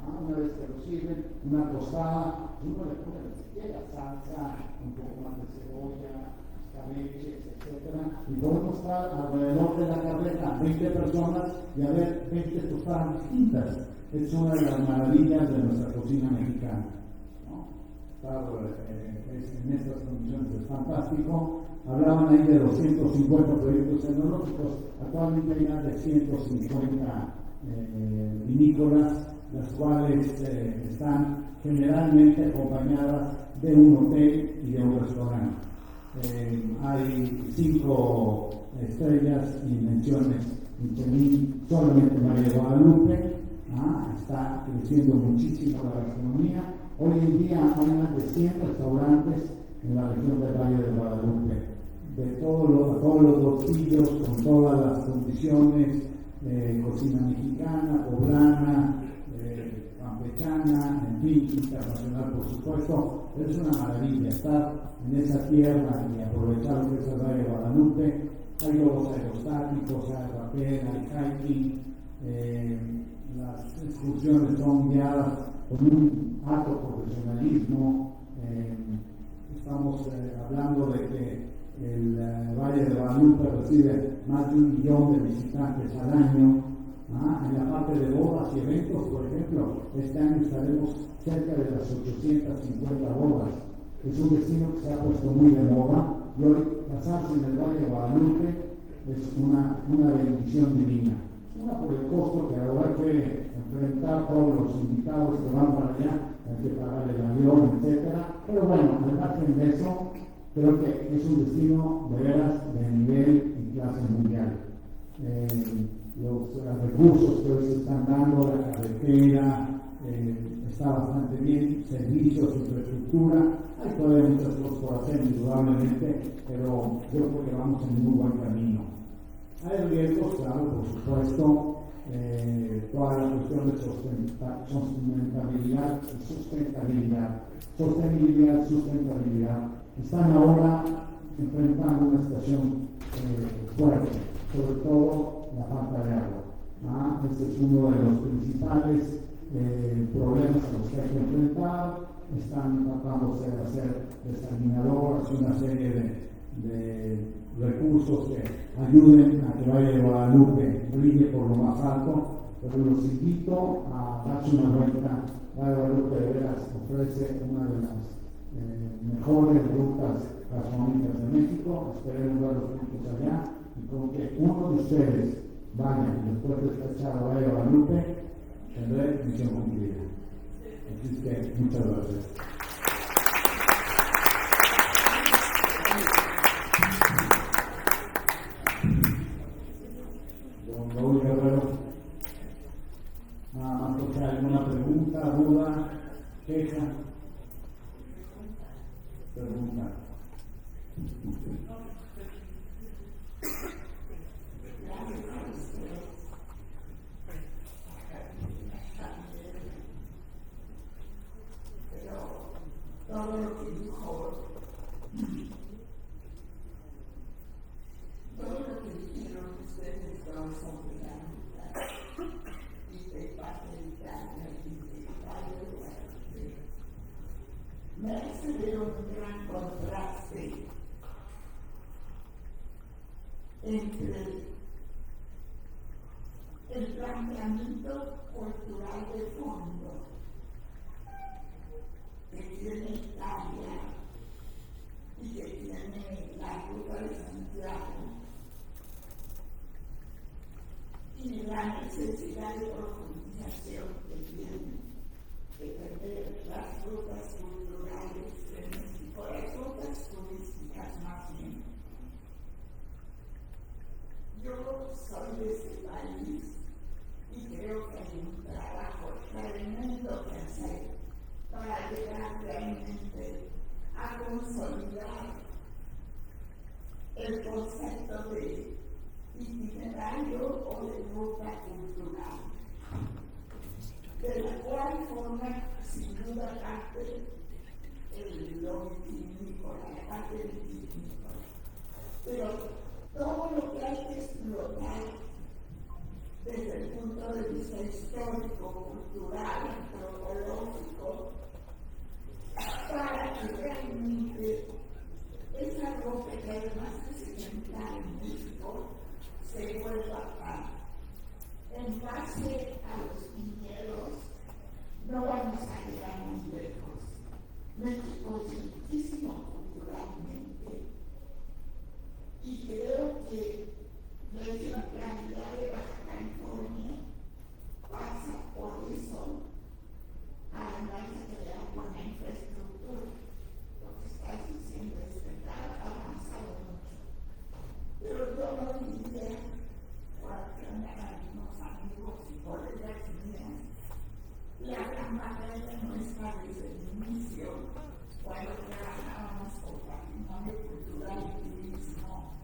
Una vez que lo sirven, una tostada, uno le pone lo que quiera, salsa, un poco más de cebolla, escabeches, etc. Y podemos estar alrededor de la carreta 20 personas y haber 20 tostadas distintas. Es una de las maravillas de nuestra cocina mexicana, ¿no? Claro, en estas condiciones es fantástico. Hablaban ahí de 250 proyectos tecnológicos, actualmente hay más de 150 vinícolas, las cuales están generalmente acompañadas de un hotel y de un restaurante. Hay 5 estrellas y menciones Michelin solamente en María de Guadalupe. Está creciendo muchísimo la gastronomía. Hoy en día hay más de 100 restaurantes en la región del Valle de Guadalupe, de todos los bolsillos, con todas las condiciones, cocina mexicana, poblana, campechana, en fin, internacional por supuesto, pero es una maravilla estar en esa tierra y aprovechar lo que es el Valle de Guadalupe. Hay globos aerostáticos, hay rapel, hay hiking, las excursiones son guiadas con un alto profesionalismo. Estamos hablando de que el Valle de Guadalupe recibe más de 1 millón de visitantes al año. En la parte de bodas y eventos, por ejemplo, este año estaremos cerca de las 850 bodas. Es un destino que se ha puesto muy de moda y hoy casarse en el Valle de Guadalupe es una bendición divina. Una por el costo que habrá que enfrentar todos los invitados que van para allá, hay que pagar el avión, etc. Pero bueno, al margen de eso, creo que es un destino de veras de nivel y clase mundial. Los recursos que hoy se están dando, la carretera, está bastante bien, servicios, infraestructura, hay todavía muchas cosas por hacer indudablemente, pero yo creo que vamos en muy buen camino. Hay riesgos, claro, por supuesto, toda la cuestión de sustentabilidad. Están ahora enfrentando una situación fuerte, sobre todo la falta de agua. Este es uno de los principales problemas a los que hay que enfrentar. Están tratándose de hacer desalinadoras, una serie de recursos que ayuden a que Valle de Guadalupe brille por lo más alto, pero los invito a darse una vuelta. Valle de Guadalupe de veras ofrece una de las mejores rutas gastronómicas de México. Esperemos verlos juntos allá y con que uno de ustedes vaya después de despachar a Valle de Guadalupe, tendré misión cumplida. Así que muchas gracias. Don Raúl Guerrero, nada más porque hay alguna pregunta, duda, queja. Pregunta. Todo lo que dijo, todo lo que dijeron ustedes dos sobre la ruta y de parte de Italia y de Valle de Guadalupe, me hace ver un gran contraste entre el planteamiento cultural de fondo que tiene Italia y que tiene la ruta de Santiago y la necesidad de profundización que tiene de tener las rutas culturales de México, las rutas turísticas más bien. Yo soy de ese país y creo que hay un trabajo tremendo que hacer para llegar realmente a consolidar el concepto de itinerario o de ruta cultural, de la cual forma sin duda parte lo vitivinícola, la parte vitivinícola. Pero todo lo que hay que explotar desde el punto de vista histórico, cultural, antropológico, para que realmente esa ropa que además es ejemplar en México se vuelva pan. En base a los viñedos no vamos a llegar muy lejos. México es riquísimo culturalmente y creo que la ejemplaridad de Baja California pasa por eso, además de crear buena infraestructura. Lo que estás diciendo es verdad, ha avanzado mucho. Pero yo no diría, porque andan unos amigos y colegas mías, la gran batalla no está desde el inicio, cuando trabajábamos por patrimonio cultural y turismo,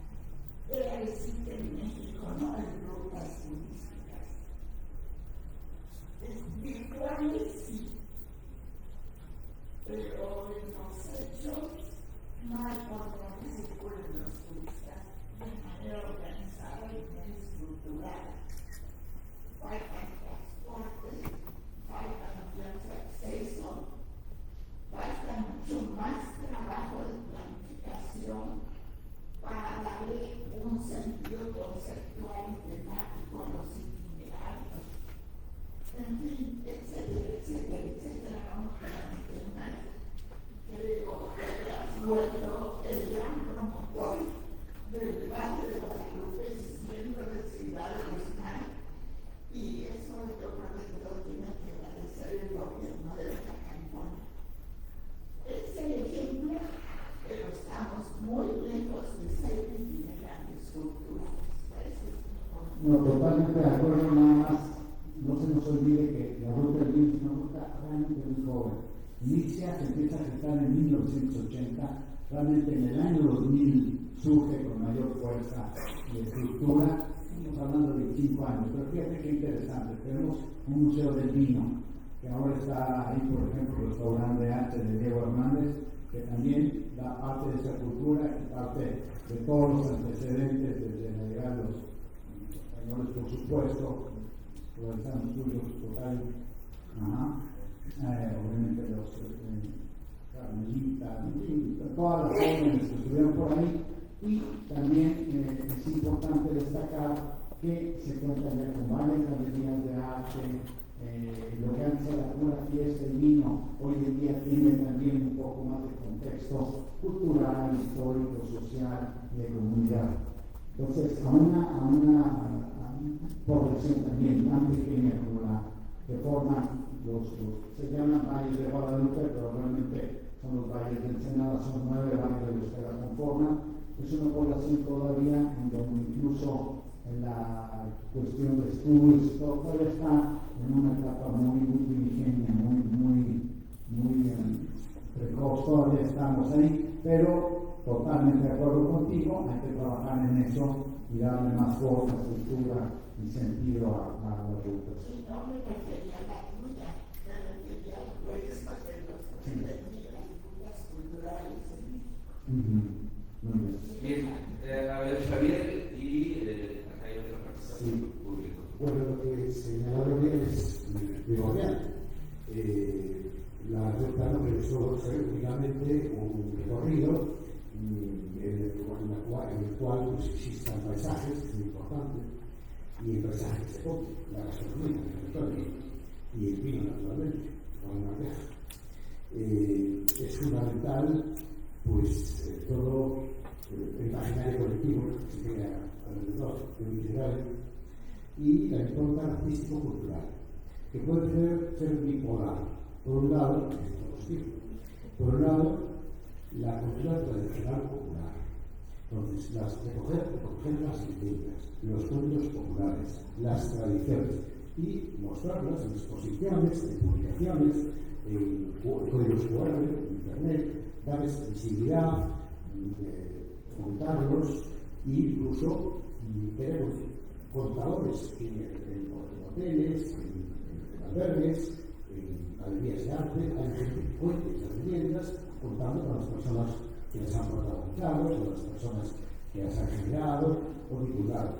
era decir que en México no hay rutas turísticas. Virtuales sí, pero en los hechos no hay forma que circulen los turistas de manera organizada y bien estructurada. Faltan transporte, faltan vías de acceso, falta mucho más trabajo de planificación para darle un sentido conceptual y temático a los itinerarios. En fin, etcétera, etcétera, etcétera, vamos a mencionar. Creo que has vuelto el gran promotor del debate de Guadalupe siendo necesidad nacional, y eso yo creo que lo tiene que agradecer el gobierno de Baja California. Es el ejemplo, pero estamos muy lejos de ser itinerarios culturales. No, totalmente de acuerdo, nada más. No se nos olvide que la ruta del Vino es una ruta realmente muy joven. Inicia, se empieza a gestar en 1980, realmente en el año 2000 surge con mayor fuerza de estructura. Estamos hablando de 25 años, pero fíjate qué interesante. Tenemos un museo del vino, que ahora está ahí, por ejemplo, el restaurante H de Diego Hernández, que también da parte de esa cultura y parte de todos los antecedentes desde la llegada de los españoles, por supuesto, realizando estudios totales, obviamente los carmelitas, todas las jóvenes que estuvieron por ahí. Y también es importante destacar que se cuentan ya con varias galerías de arte, lo que antes era una fiesta del vino, hoy en día tiene también un poco más de contexto cultural, histórico, social, de comunidad. Entonces, a una población también tan pequeña como la que forman se llaman valles de Guadalupe, pero realmente son los valles de Ensenada, son 9 valles de los que la conforman. Es una población todavía en donde incluso en la cuestión de estudios todavía está en una etapa muy primigenia, muy precoz, todavía estamos ahí, pero totalmente de acuerdo contigo, hay que trabajar en eso y darle más forma, estructura y sentido a las rutas. Y no me refería a la tuya, me refería a los proyectos de las culturales en México. Muy bien. Bien, a ver, Javier, y acá hay otra participación pública. Bueno, lo que señalaron es primordial. La ruta no pensó ser únicamente un recorrido en el cual pues, existan paisajes, que es muy importante, y el paisaje que se come, la gastronomía, el territorio, y el vino, naturalmente, con una queja. Es fundamental, pues, todo el imaginario colectivo que se crea alrededor de un itinerario y la impronta artístico-cultural, que puede ser bipolar. Por un lado, por un lado, la cultura tradicional popular. Entonces, recoger las leyendas, los cuentos populares, las tradiciones y mostrarlas en exposiciones, en publicaciones, en códigos QR, en internet, darles visibilidad, contarlos e incluso tenemos contadores en hoteles, en albergues, en galerías de arte, hay gente que cuenta esas leyendas contando con las personas que las han protagonizado, con las personas que las han generado o divulgado.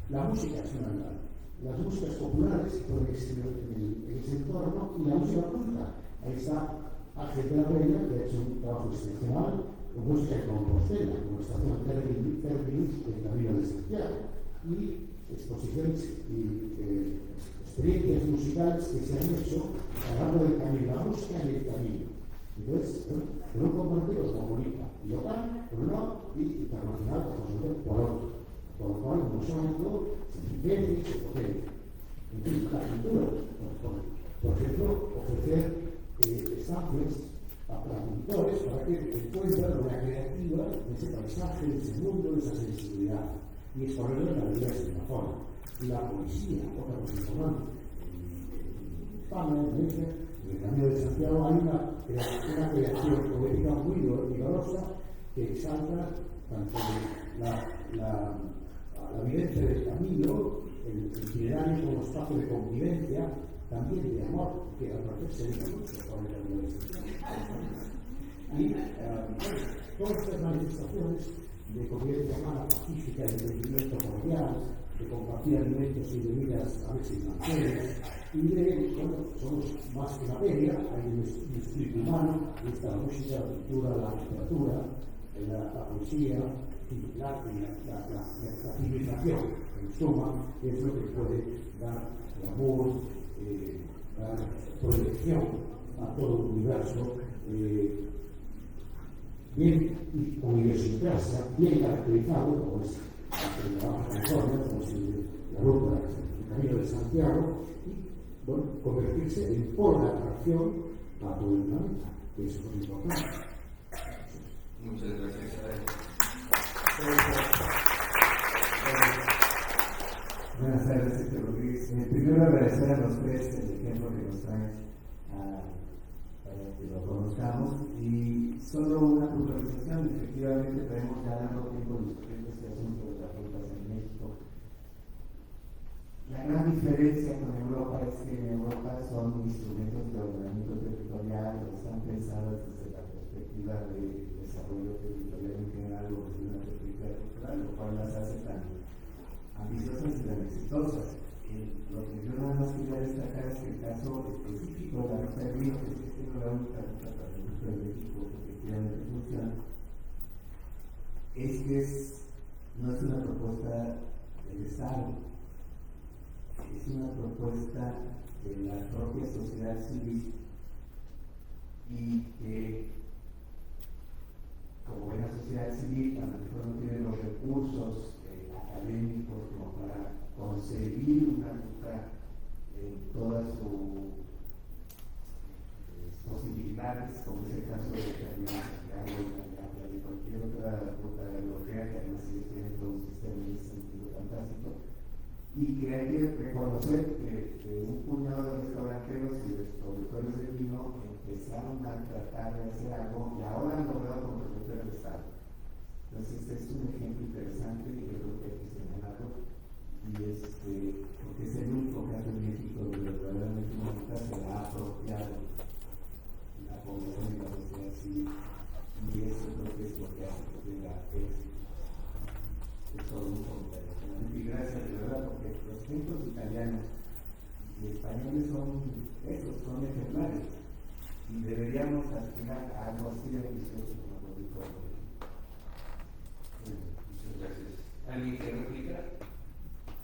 La música es fundamental. Las músicas populares pueden existir en ese entorno y la música culta. Ahí está Ángel de la Reina, que ha hecho un trabajo excepcional con música de Compostela, como estación Terminus del Camino de Santiago, y exposiciones y experiencias musicales que se han hecho hablando del camino, la música y el camino. Entonces, por un compartido comunista local, por un lado, y internacional, por otro. Por lo cual, un museo se entiende y se protege. En fin, la cultura, por ejemplo, ofrecer estancias para pintores para que encuentren una creativa de ese paisaje, de ese mundo, de esa sensibilidad y exponerlo en la vida de la zona. La poesía, otra cosa importante. En España, en Grecia, en el Camino de Santiago hay una creación poética muy vigorosa que exalta tanto la vivencia del camino, el itinerario como espacio de convivencia, también de amor, que al parecer se dice mucho sobre el camino de Santiago. Y todas estas manifestaciones de convivencia humana pacífica, de entendimiento cordial, de compartir alimentos y bebidas a veces extranjeras, y de, bueno, somos más que materia, hay un espíritu humano, y está la música, la cultura, la literatura, la poesía, la civilización, en suma, que es lo que puede dar amor, dar proyección a todo el universo, bien con idiosincrasia, bien caracterizado, como es la Baja California, como es la ruta, el Camino de Santiago, y bueno, convertirse en polo de atracción a todo el planeta, que eso es importante. Muchas gracias. Buenas tardes, Héctor Rodríguez. Primero agradecer a los tres el ejemplo que nos traen para que lo conozcamos. Y solo una puntualización, efectivamente traemos ya largo tiempo discutiendo este asunto de las rutas en México. La gran diferencia con Europa es que en Europa son instrumentos de ordenamiento territorial, están pensadas desde la perspectiva de desarrollo territorial en general o desde una perspectiva cultural, lo cual las hace tan ambiciosas y tan exitosas. Lo que yo nada más quería destacar es que el caso específico de la ruta del vino, que es que no la única ruta para el gusto de México que efectivamente funciona, es que no es una propuesta del Estado, es una propuesta de la propia sociedad civil y que, como buena sociedad civil, a lo mejor no tiene los recursos académicos como para concebir una ruta en todas sus posibilidades, como es el caso de Santiago y de cualquier otra ruta europea que además tiene todo un sistema en ese sentido fantástico, y que hay que reconocer que un puñado de restauranteros y de productores de vino empezaron a tratar de hacer algo y ahora han logrado comprometer al Estado. Entonces, este es un ejemplo interesante y yo creo que hay que señalarlo, y porque es el único caso en México donde verdaderamente una ruta se la ha apropiado la población y la sociedad civil, y eso creo que es lo que hace que tenga éxito. Es todo un comentario. Y gracias de verdad, porque los ejemplos italianos y españoles son ejemplares, y deberíamos aspirar a algo así de ambicioso como lo dijo. Muchas gracias. ¿Alguien quiere replicar?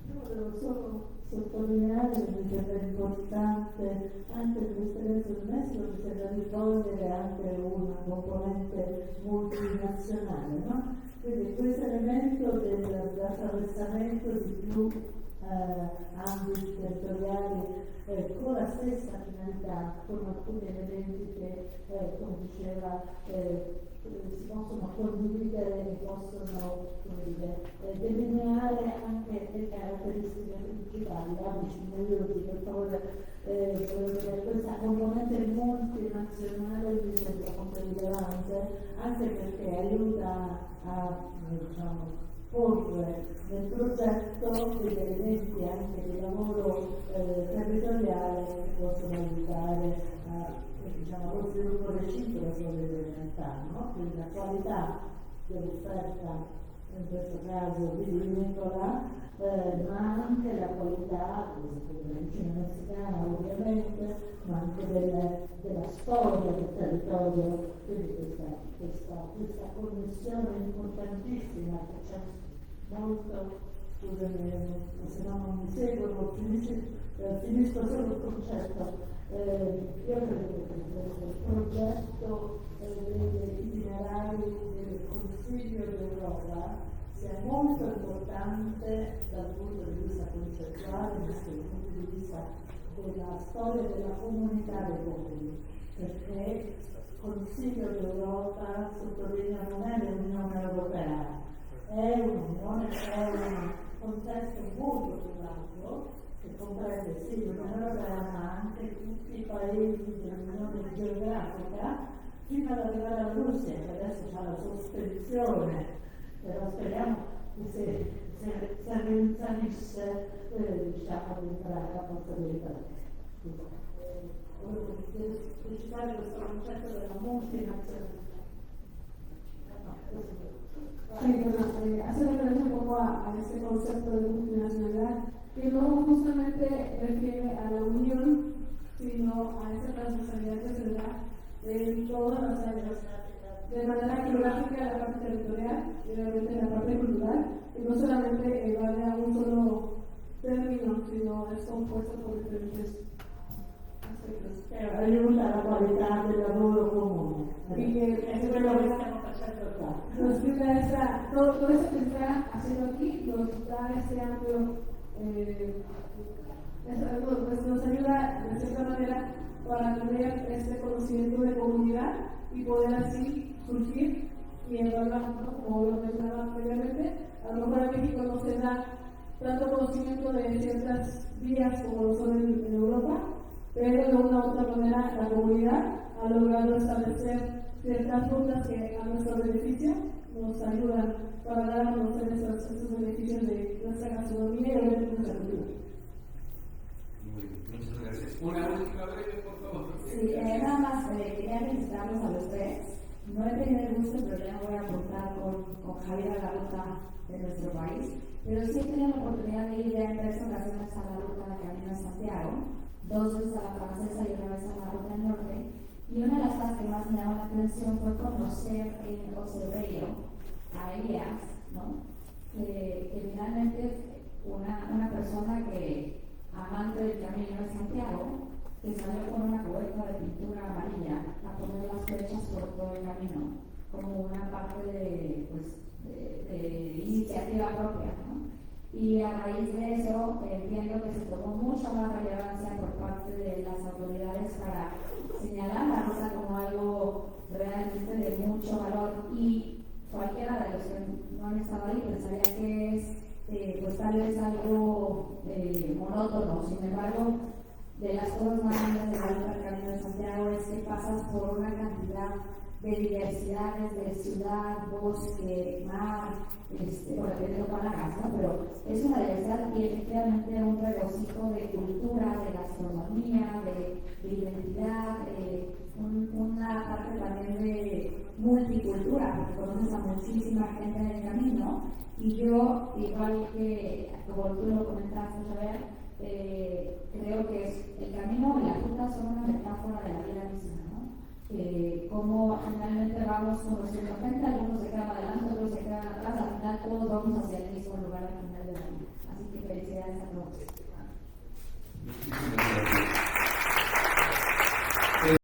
Io volevo solo sottolineare che mi sembra importante anche l'esperienza del Messico, mi sembra di cogliere anche una componente multinazionale, no? Quindi questo elemento dell'attraversamento di più ambiti territoriali con la stessa finalità, con alcuni elementi che, come diceva, si possono condividere e possono delineare anche le caratteristiche principali. Per favore, questa componente multinazionale mi sembra molto rilevante, anche perché aiuta a porre nel progetto degli elementi anche di lavoro territoriale che possono aiutare allo sviluppo reciproco delle realtà, no? Quindi la qualità dell'offerta, in questo caso vitivinicola, ma anche la qualità della medicina messicana ovviamente, ma anche della storia del territorio, quindi questa connessione importantissima che c'è molto, scusami se no non mi seguono, finisco solo il concetto. Io credo che questo progetto degli itinerari del Consiglio d'Europa sia molto importante dal punto di vista concettuale, ma anche dal punto di vista della storia della comunità dei popoli, perché il Consiglio d'Europa, sottolinea, non è l'Unione Europea, è un'unione che è un contesto molto più ampio, che comprende sì l'Unione Europea, ma anche tutti i paesi dell'Unione Geografica, fino ad arrivare alla Russia, che adesso ha la sospensione, però speriamo che se rinsanisse di entrare a forza di entrare. Volevo citare questo concetto della multinazionalità. hace referencia un poco a este concepto de multinacionalidad, que no justamente refiere a la unión, sino a esa transversalidad que se da de todas las áreas, de manera geográfica la parte territorial y realmente la parte cultural, y no solamente vale a un solo término, sino es compuesto por diferentes aspectos. Pero ayuda a la cualidad del lavoro comune. Y que Eso es lo que estamos haciendo. nos brinda todo eso que está haciendo aquí, nos da este amplio, pues nos ayuda de cierta manera para tener este conocimiento de comunidad y poder así surgir y como lo mencionaba previamente, a lo mejor en México no se da tanto conocimiento de ciertas vías como lo son en Europa, pero de una u otra manera la comunidad ha logrado establecer ciertas rutas que a nuestro beneficio nos ayudan para dar a conocer estos beneficios de nuestra gastronomía y de nuestra cultura. Muy bien, muchas gracias. Una última breve, por favor. Sí, nada más quería felicitarlos a los tres. No he tenido el gusto, pero ya voy a apuntar con Javier a la ruta de nuestro país. Pero sí he tenido la oportunidad de ir ya en 3 ocasiones a la ruta de Camino a Santiago, 2 veces a la francesa y 1 vez a la ruta del norte. Y una de las cosas que más me llamó la atención fue conocer en Ocerreiro a Elías, ¿no? Que finalmente es una persona que, amante del Camino de Santiago, que salió con una cubeta de pintura amarilla a poner las flechas por todo el camino, como una parte de iniciativa propia, ¿no? Y a raíz de eso entiendo que se tomó mucha más relevancia por parte de las autoridades para señalar la ruta como algo realmente de mucho valor, y cualquiera de los que no han estado ahí pensaría que es pues tal vez algo monótono. Sin embargo, de las cosas más grandes de la ruta del Camino de Santiago es que pasas por una cantidad de diversidades de ciudad, bosque, mar, por ejemplo con la casa, pero es una diversidad y efectivamente un regocijo de cultura, de gastronomía, de identidad, una parte también de multicultura, porque conoces a muchísima gente en el camino. Y yo, igual que como tú lo comentaste, Javier, creo que el camino y la ruta son una metáfora de la vida misma, ¿no? Como finalmente vamos conociendo gente, algunos se quedan adelante, otros se quedan atrás, al final todos vamos hacia el mismo lugar al final de la vida. Así que felicidades a todos. Muchísimas gracias.